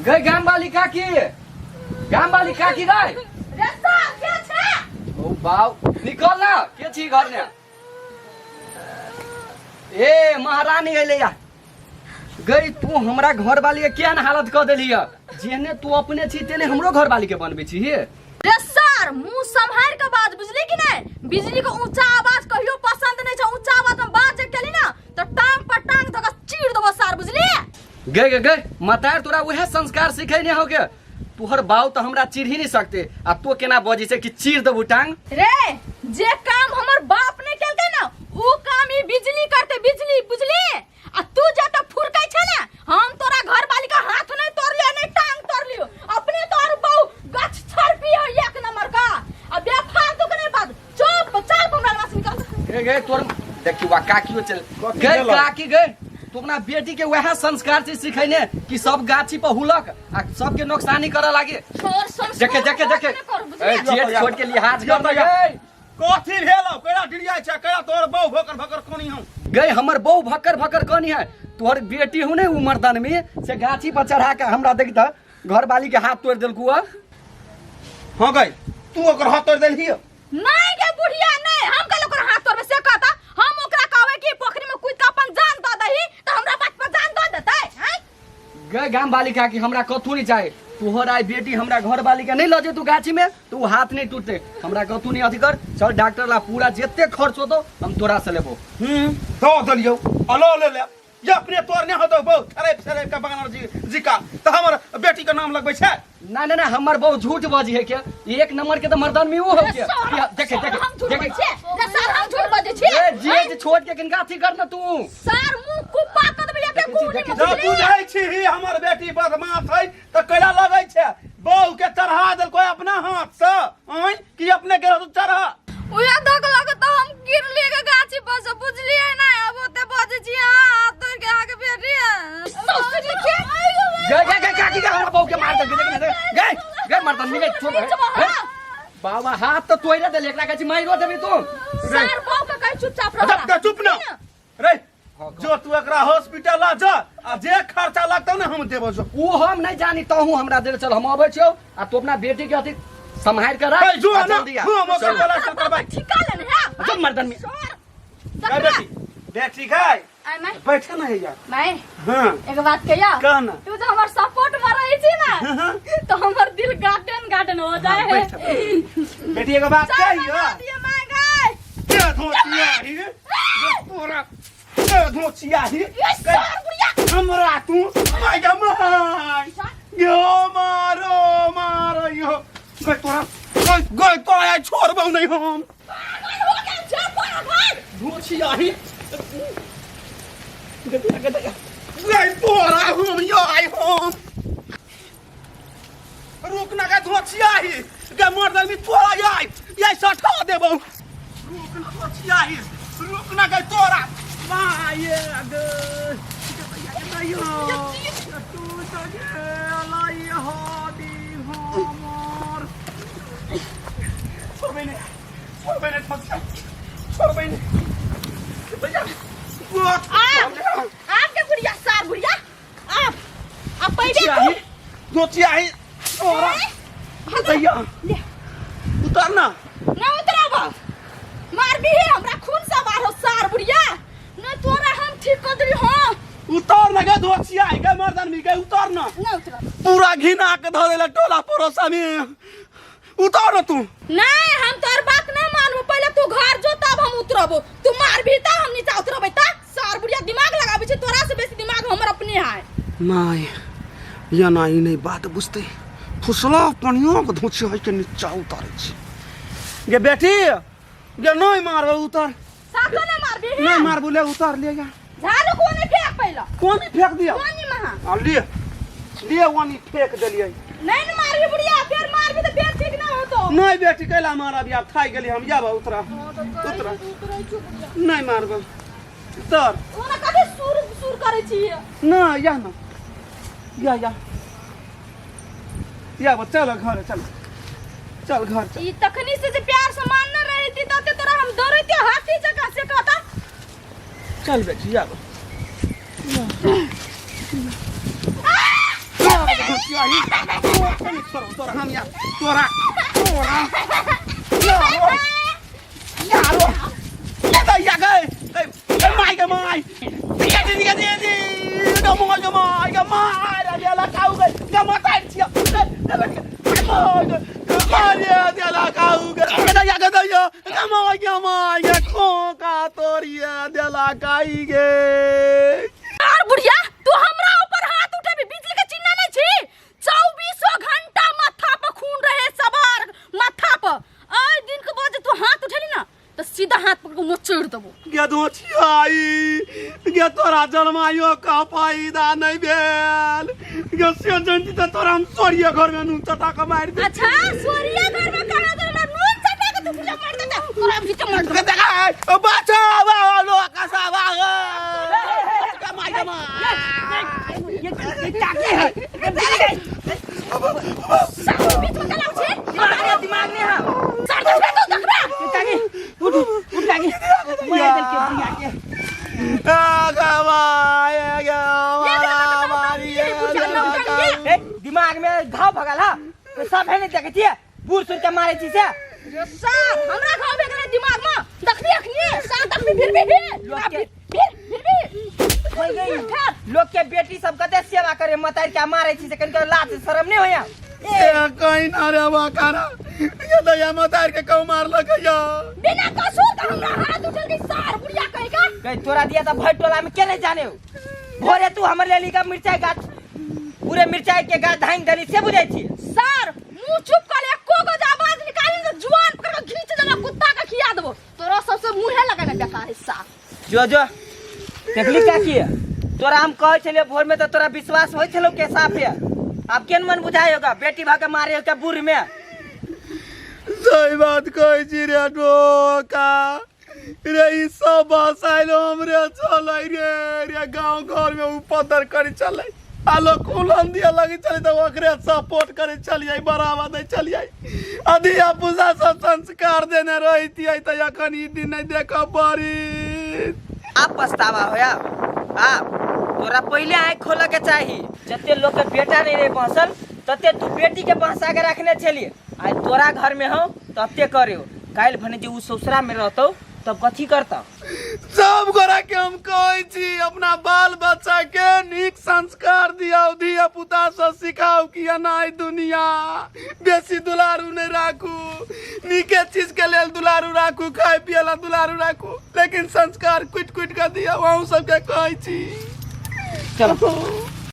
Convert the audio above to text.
गई गाम वाली काकी गई ओ बाव निकल ना के छी घर ने ए महारानी अइले या गई तू हमरा घर वाली के क्या हालत कर देली है जेने तू अपने छी तेने हमरो घर वाली के बनबे छी रे सर मुंह संभाल के बात बुझली कि नहीं बिजली को ऊंचा आवाज कहियो पसंद नहीं छ ऊंचा आवाज में बात जे केली ना तो टांग पर टांग तो चीर देबो सर बुझली गई मतार तोरा वह संस्कार सिखैने हो के तुहर बाऊ तो हमरा चीर ही नहीं सकते आ तो केना बजी से कि चीर देबू टांग रे जे काम हमर बाप ने केलकै ना वो काम ही बिजली करते बिजली बुझली आ तू जब फुरकै छ ना हम तोरा घर वाली का हाथ नहीं तोड़ लियो नहीं टांग तोड़ लियो अपने तोर बाऊ गछ छरपी हो एक नंबर का अब बे फालतू के नहीं बात चुप चल हमरा पास निकल गई तोर देखी वा काकियो चल गई काकी गई तू अपना बेटी के वह संस्कार से सिखैने कि सब गाछी पर हुलक आ सबके नुकसानी करे लागे देखे जेठ छोड़ के लिहाज कर दे गई कथी भेलौ केड़ा डिड़िया छै केड़ा तोर बहु भकर भकर कोनी हम गई हमर बहु भकर भकर कोनी है तोहर बेटी हूं ने उमरदन में से गाछी पर चढ़ा के हमरा देख त घर वाली के हाथ तोड़ देलकू हां गई तू ओकर हाथ तोड़ देलही नहीं के बुढ़िया नहीं हम कल ओकर हाथ तोड़बे से कहता हम ओकरा कहबै कि पोखरी में कूद के अपन जान द दही त हमरा बात पर जान द देतै हैं गई गाम वाली का कि हमरा कथू नहीं चाहे तोहर आई बेटी हमरा घर वाली के नहीं लजे तू गाछी में तू हाथ नहीं टूटते हमरा कथू नहीं अथी कर चल डॉक्टर ला पूरा जेते खर्च होतो हम तोरा से लेबो दो दलियो अलो ले ये अपने तोर ने होतो बहुत थरे का बगानर जी का त हमर बेटी का नाम लगबै छै ना हमर बहुत झूठ बाजी है क्या एक नंबर के तो मर्दान में वो हो क्या देखे हम झूठ बजै छै रे सर हम झूठ बजै छी ए जे छोड़ के किनका अथी करना तू सर मुंह कुप्पा कर देबे के कुनी जब तू जाय छी हमर बेटी बदमाश है त कैला लगै छै बहु के चढ़ा देल कोई अपना हाथ से ओइ कि अपने के चढ़ा उया धक लगत हम गिर लिए के गाछी पर से बुझलिए ना अब ओते बजै छी हां तोर के आगे बेटी सोचली के गए काकी का हमरा बहू के मार दे गए मर्दान मिले छोड़ बाबा हाथ तो तोइरा दे एकरा कहै छी माइरो देबी तू सर बहू के कह चुपचाप रह अरे चुप ना रे जो तू एकरा हॉस्पिटल ला जा आ जे खर्चा लगतौ ना हम देबो जो वो हम नहीं जानी तहू हमरा दे चल हम आबै छियो आ तू अपना बेटी के अथी संभाल कर रख जो ना हम ओकर वाला चल करबै ठिका ले ना जब मर्दान में का बेटी खाय आई मैं बैठ ना है यार मैं हां एक बात कहिया कहना तू जो हमर सपोर्ट में रही छी ना तो हमर दिल गार्डन हो जाए है बेटी एक बात कहियो ये मैं गए के धोचिया ही पूरा के धोचिया ही सर बुढ़िया हमरा तू माय गमाय यो मारो यो गय तोरा छोड़बौ नहीं हम धोचिया ही गय तोरा हम यो आई हम रुक ना गय धोचिया ही गय मर्दन में तोरा आई ये सठा देबौ रुक ना धोचिया ही रुक ना गय तोरा माये गे यो तू तो लाई हो दी हो मोर छोड़ मैंने छोड़ मैंने आपके बुढ़िया सर बुढ़िया आप पहले दोचिया ही तोरा भैया उतर ना उतराबो मार भी है हमरा खून सवार हो सर बुढ़िया न तोरा हम ठीक कर देली हां उतर ना गे दोचिया ही गे मर्दन में गे उतर ना उतरा पूरा घिना के धो देला टोला परोसा में उतर ना तू नहीं हम तोर बात नहीं मानबो पहले तू घर जो तब हम उतरबो तू मार भी ता हम नीचे उतरबे ता सर बुढ़िया दिमाग लगाबे छै तोरा से बेसी दिमाग हमर अपने है नहीं या नहीं नहीं बात बुझते फुसला पनियो के धोचिया के नीचा उतारे छी गे बेटी गे नहीं मारबो उतर साथो नहीं मार भी नहीं मारबो ले उतार ले जा झाड़ू कोने फेंक पहला कोनी फेंक दिया कोनी महा आ ले वानी फेंक देलिए नहीं न मार भी बुढ़िया फिर मार भी तो फिर ठीक ना हो तो नहीं बेटी कैला मारा भी आप खाई गेली हम जाबा उतरा उतरा नहीं मारबो उतर ओना कभी सुर करे छी ना या चल घर चल घर चल ई तखनी से जे प्यार से मान न रही थी तते तोरा हम डरते हाथी जगह से कहता चल बेटी या आई तोरा हम या तोरा यारो या गए माय के my cái mai là dia là kau cái dia matai dia dia là kau cái mai cái खोका Toriya dia là kai गे यार बुढ़िया तू हमरा ऊपर हाथ उठाबी बिजली के चिन्ह नहीं छी 24 घंटा माथा पर खून रहे सवार माथा पर आय दिन के बाद तू हाथ उठेली ना तो सीधा हाथ पकड़ के मुंह चोड़ देबो गे दोछियाई गे तोरा जन्मायो का फायदा नहीं भेल गे से जनती त तोरा हम सोरिया घर में नून चटा के मार दे अच्छा सोरिया घर में कहा तो ना नून चटा के तू पूजा मार देता तोरा भीतर मार दे देखा बचा लो कसा भाग का मार ये टाके है सब बीच में चलाओ छे दिमाग में हां सर दे तो देखबा टाके उठ टाके मैं दिल के बुढ़िया के दिमाग में घाव भगल हा तो सब है नहीं देखती है बूढ़ सुन के मारे छी से सर हमरा घाव भगल दिमाग में देखनी अखनी साथ अपनी फिर भी लोग के बेटी सब कते सेवा करे मतार के मारे छी से कन के लाज शर्म नहीं होया कहीं ना रे बाकारा ये दया मतार के कौ मार लगया बिना कसूर का हमरा हाथ उठल के सार बुढ़िया कहेगा कहीं तोरा दिया था भर टोला में के नहीं जाने हो भोरे तू हमर लेली का मिर्चाई गाछ पूरे मिर्चाई के गाछ धाइन दली से बुझाई छी सर मुंह चुप कर ले को गो आवाज निकाली तो जुआन पकड़ के खींच देना कुत्ता का खिया देबो तोरा सबसे मुंहे लगाना बेकार हिस्सा जो देखली का की तोरा हम कहे छले भोर में तो तोरा विश्वास होय छलो के साफ है अब केन मन बुझाई होगा बेटी भागे मारे हो के बुर में सही बात कहि छी रे डोका रे ई सब बसाइलो हमरे चलै रे गांव घर में उपदर करी चलै आलो कुलम दिया लगी चली तो ओकरे सपोर्ट करे चलिए बराबर दे चलिए अधिया पूजा सब संस्कार देने रही तो अखन ई दिन नहीं देख पड़ी आप पछतावा होया आप तोरा पहले आँख खोल के चाहिए जते लोग के बेटा नहीं रहे बसल तते तू बेटी के बहसा के रखने चलिए आज तोरा घर में हो तते करे काल भने जे उ ससुरा में रहतो तब कथी करता सब गोरा के हम कहै छी अपना बाल बच्चा के नीक संस्कार दियाओ धिया पुता से सिखाओ कि अनाई दुनिया बेसी दुलारू नहीं राखू नीके चीज के लेल दुलारू राखू खाए पियला दुलारू राखू लेकिन संस्कार कुट कुट के दिया वहाँ सबके कहै छी चलो